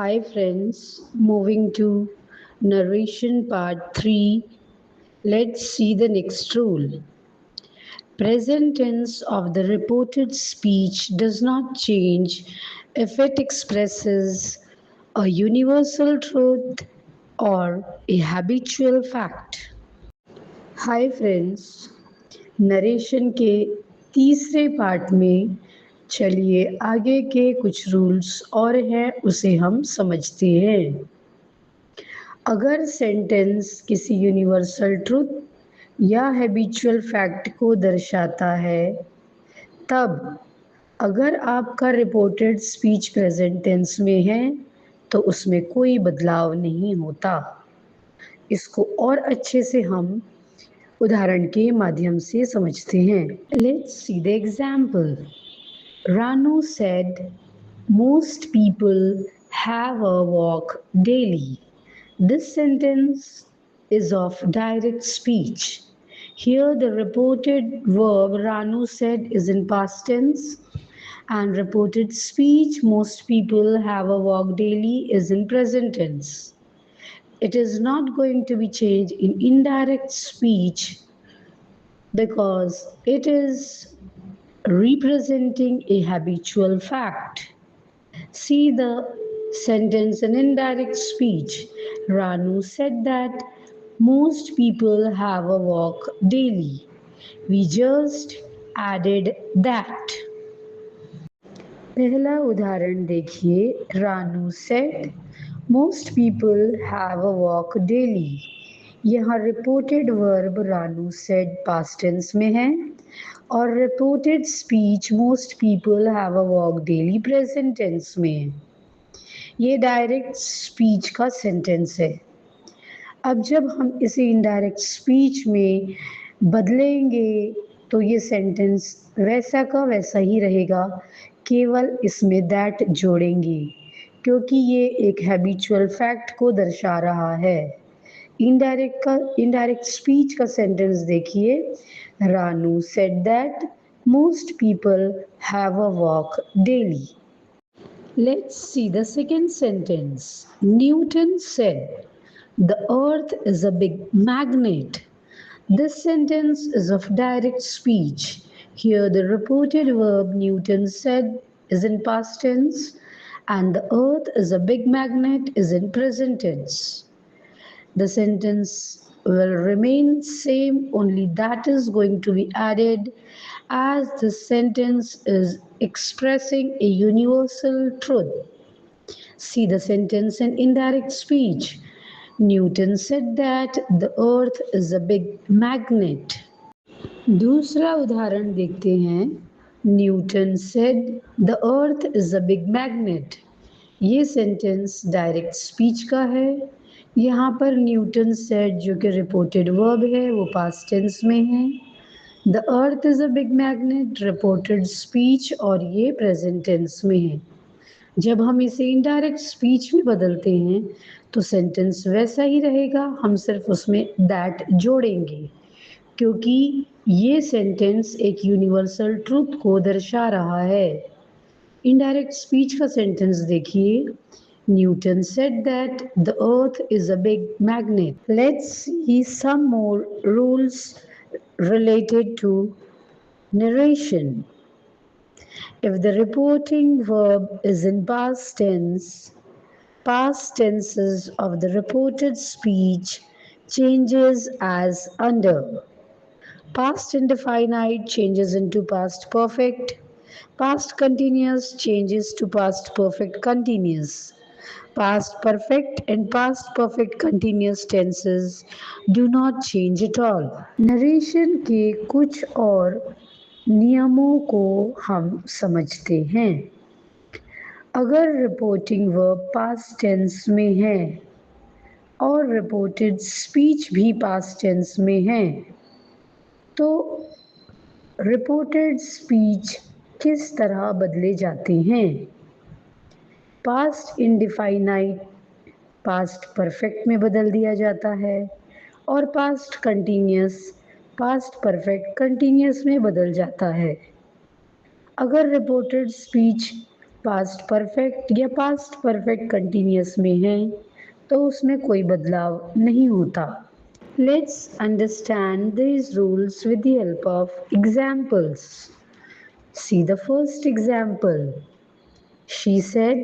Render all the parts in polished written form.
Hi friends, moving to narration part 3. Let's see the next rule. Present tense of the reported speech does not change if it expresses a universal truth or a habitual fact. Hi friends, narration के तीसरे part में चलिए आगे के कुछ rules और हैं उसे हम समझते हैं। अगर सेंटेंस किसी यूनिवर्सल ट्रुथ या हैबिचुअल फैक्ट को दर्शाता है, तब अगर आपका रिपोर्टेड स्पीच प्रेजेंट टेंस में है तो उसमें कोई बदलाव नहीं होता। इसको और अच्छे से हम उदाहरण के माध्यम से समझते हैं। Let's see the example. Ranu said most people have a walk daily. This sentence is of direct speech. Here the reported verb Ranu said is in past tense and reported speech most people have a walk daily is in present tense. It is not going to be changed in indirect speech because it is representing a habitual fact. See the sentence in indirect speech. Ranu said that most people have a walk daily. We just added that. पहला उदाहरण देखिए। Ranu said most people have a walk daily. यहाँ reported verb Ranu said past tense में है और reported speech most people have a walk daily present tense में है। ये डायरेक्ट स्पीच का सेंटेंस है। अब जब हम इसे इनडायरेक्ट स्पीच में बदलेंगे तो ये सेंटेंस वैसा का वैसा ही रहेगा, केवल इसमें दैट जोड़ेंगे क्योंकि ये एक हैबिचुअल फैक्ट को दर्शा रहा है। इनडायरेक्ट स्पीच का सेंटेंस देखिए। Ranu said that most people have a walk daily. Let's see the second sentence. Newton said, the earth is a big magnet. This sentence is of direct speech. Here the reported verb Newton said is in past tense and the earth is a big magnet is in present tense. The sentence will remain same, only that is going to be added as the sentence is expressing a universal truth. See the sentence in indirect speech. Newton said that the earth is a big magnet. दूसरा उदाहरण देखते हैं। Newton said the earth is a big magnet. ये sentence direct speech का है। यहाँ पर Newton said जो कि रिपोर्टेड वर्ब है वो पास्ट टेंस में है। The earth is a big magnet reported speech और ये प्रेजेंट टेंस में है। जब हम इसे इनडायरेक्ट स्पीच में बदलते हैं तो सेंटेंस वैसा ही रहेगा, हम सिर्फ उसमें दैट जोड़ेंगे क्योंकि ये सेंटेंस एक यूनिवर्सल ट्रूथ को दर्शा रहा है। इनडायरेक्ट स्पीच का सेंटेंस देखिए। Newton said that the earth is a big magnet. Let's see some more rules related to narration. If the reporting verb is in past tenses of the reported speech changes as under. Past indefinite changes into past perfect. Past continuous changes to past perfect continuous. Past perfect and past perfect continuous tenses do not change at all. Narration के कुछ और नियमों को हम समझते हैं। अगर reporting verb past tense में है और रिपोर्टेड स्पीच भी पास्ट टेंस में है तो रिपोर्टेड स्पीच किस तरह बदले जाते हैं। पास्ट इंडिफाइनाइट पास्ट परफेक्ट में बदल दिया जाता है और past continuous past perfect continuous में बदल जाता है। अगर रिपोर्टेड स्पीच पास्ट परफेक्ट या पास्ट परफेक्ट कंटिन्यूअस में है तो उसमें कोई बदलाव नहीं होता। Let's understand these rules with the help of examples. See the first example. She said,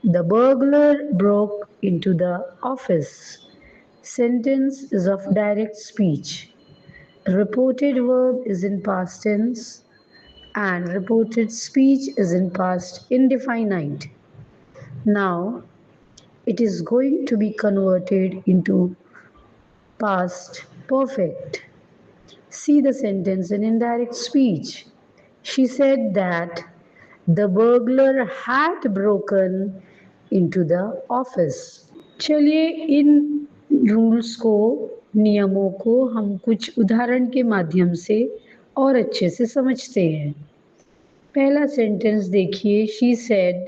"The burglar broke into the office." Sentence is of direct speech. Reported verb is in past tense and reported speech is in past indefinite. Now it is going to be converted into past perfect. See the sentence in indirect speech. She said that the burglar had broken into the office. चलिए इन rules को, नियमों को हम कुछ उदाहरण के माध्यम से और अच्छे से समझते हैं। पहला सेंटेंस देखिए, she said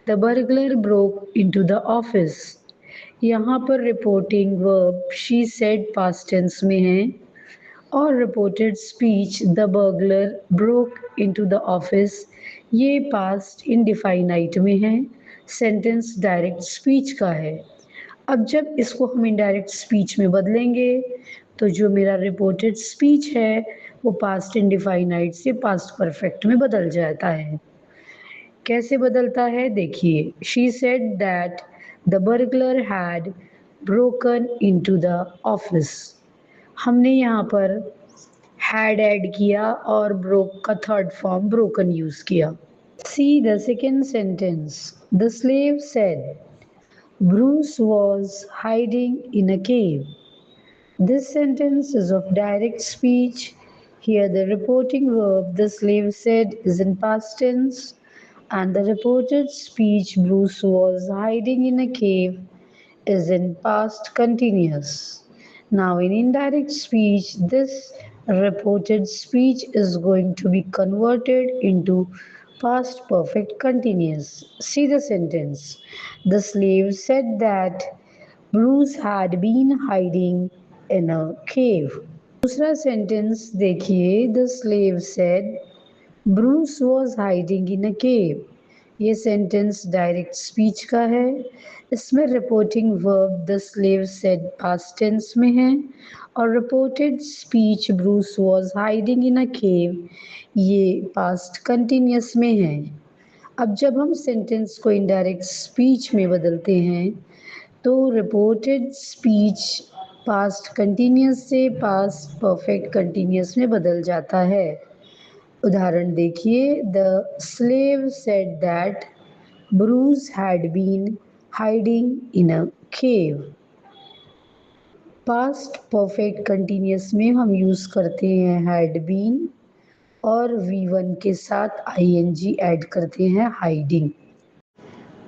the burglar broke into the office. यहाँ पर reporting verb she said past tense में है और reported speech the burglar broke into the office ये पास्ट इंडिफाइनाइट में है, सेंटेंस डायरेक्ट स्पीच का है। अब जब इसको हम इनडायरेक्ट स्पीच में बदलेंगे तो जो मेरा रिपोर्टेड स्पीच है वो पास्ट इंडिफाइनाइट से पास्ट परफेक्ट में बदल जाता है। कैसे बदलता है देखिए, she said that the burglar had broken into the office. हमने यहाँ पर हैड ऐड किया और ब्रोक का थर्ड फॉर्म ब्रोकन यूज किया। See the second sentence, the slave said Bruce was hiding in a cave. This sentence is of direct speech. Here the reporting verb the slave said is in past tense and the reported speech Bruce was hiding in a cave is in past continuous. Now in indirect speech this reported speech is going to be converted into past perfect continuous. See the sentence. The slave said that Bruce had been hiding in a cave. दूसरा sentence देखिए, the slave said Bruce was hiding in a cave. ये sentence direct speech का है। इसमें reporting verb the slave said past tense में है और reported speech Bruce was hiding in a cave ये पास्ट कंटिन्यूअस में है। अब जब हम सेंटेंस को इनडायरेक्ट स्पीच में बदलते हैं तो रिपोर्टेड स्पीच पास्ट कंटिन्यूअस से पास्ट परफेक्ट कंटिन्यूअस में बदल जाता है। उदाहरण देखिए, the slave said that Bruce had been hiding in a cave. Past perfect continuous में हम यूज करते हैं हैड बीन और V1 के साथ ing ऐड करते हैं hiding.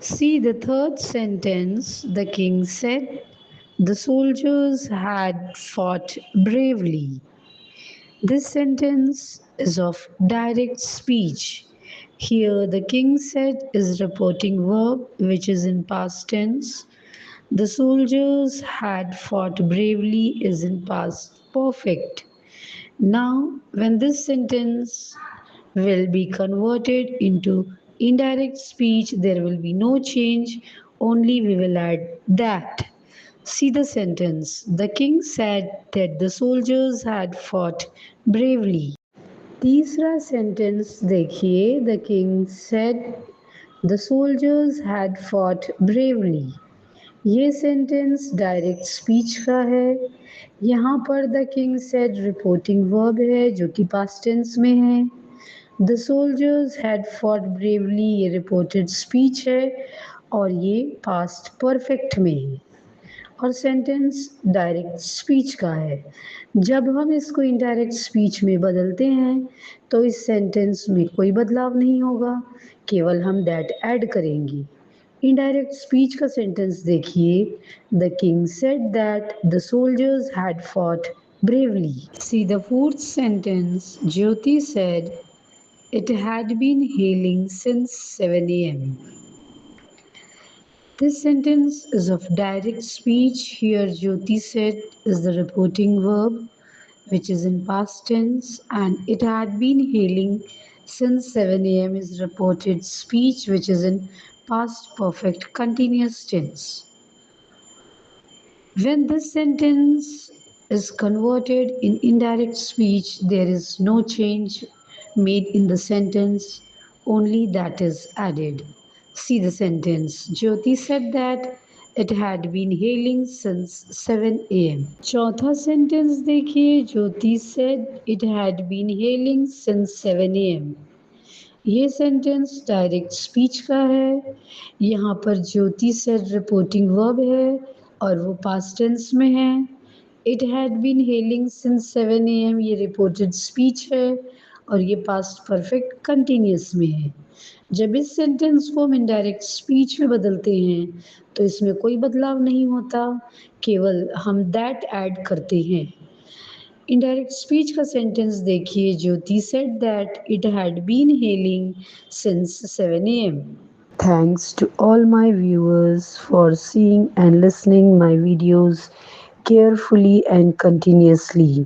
See the third sentence. The king said, "The soldiers had fought bravely." This sentence is of direct speech. Here, the king said is reporting verb which is in past tense. The soldiers had fought bravely is in past perfect. Now, when this sentence will be converted into indirect speech, there will be no change, only we will add that. See the sentence. The king said that the soldiers had fought bravely. तीसरा sentence देखिए, the king said the soldiers had fought bravely. ये sentence direct speech का है। यहाँ पर the king said reporting verb है जो कि पास्ट टेंस में है। The soldiers had fought bravely ये रिपोर्टेड स्पीच है और ये पास्ट परफेक्ट में है और सेंटेंस डायरेक्ट स्पीच का है। जब हम इसको इनडायरेक्ट स्पीच में बदलते हैं तो इस सेंटेंस में कोई बदलाव नहीं होगा, केवल हम दैट ऐड करेंगे। इनडायरेक्ट स्पीच का सेंटेंस देखिए, the king said that the soldiers had fought bravely. See the fourth sentence. Jyoti said it had been hailing since 7 a.m. This sentence is of direct speech. Here Jyoti said is the reporting verb which is in past tense and it had been hailing since 7 a.m. is reported speech which is in past perfect continuous tense. When this sentence is converted in indirect speech, there is no change made in the sentence, only that is added. See the sentence. Jyoti said that it had been hailing since 7 a.m. चौथा sentence देखिए. ज्योति said it had been hailing since 7 a.m. ये sentence direct speech का है. यहाँ पर ज्योति से reporting verb है और वो पास्ट टेंस में है. It had been hailing since 7 a.m. ये रिपोर्टेड स्पीच है और ये पास्ट परफेक्ट कंटिन्यूस में है. जब इस सेंटेंस को हम इनडायरेक्ट स्पीच में बदलते हैं तो इसमें कोई बदलाव नहीं होता, केवल हम दैट ऐड करते हैं. इनडायरेक्ट स्पीच का सेंटेंस देखिए. Jyoti said that it had been hailing since 7 a.m. Thanks to all my viewers for seeing and listening my videos carefully and continuously.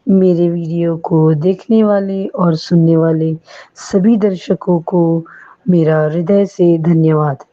मेरे वीडियो को देखने वाले और सुनने वाले सभी दर्शकों को मेरा हृदय से धन्यवाद.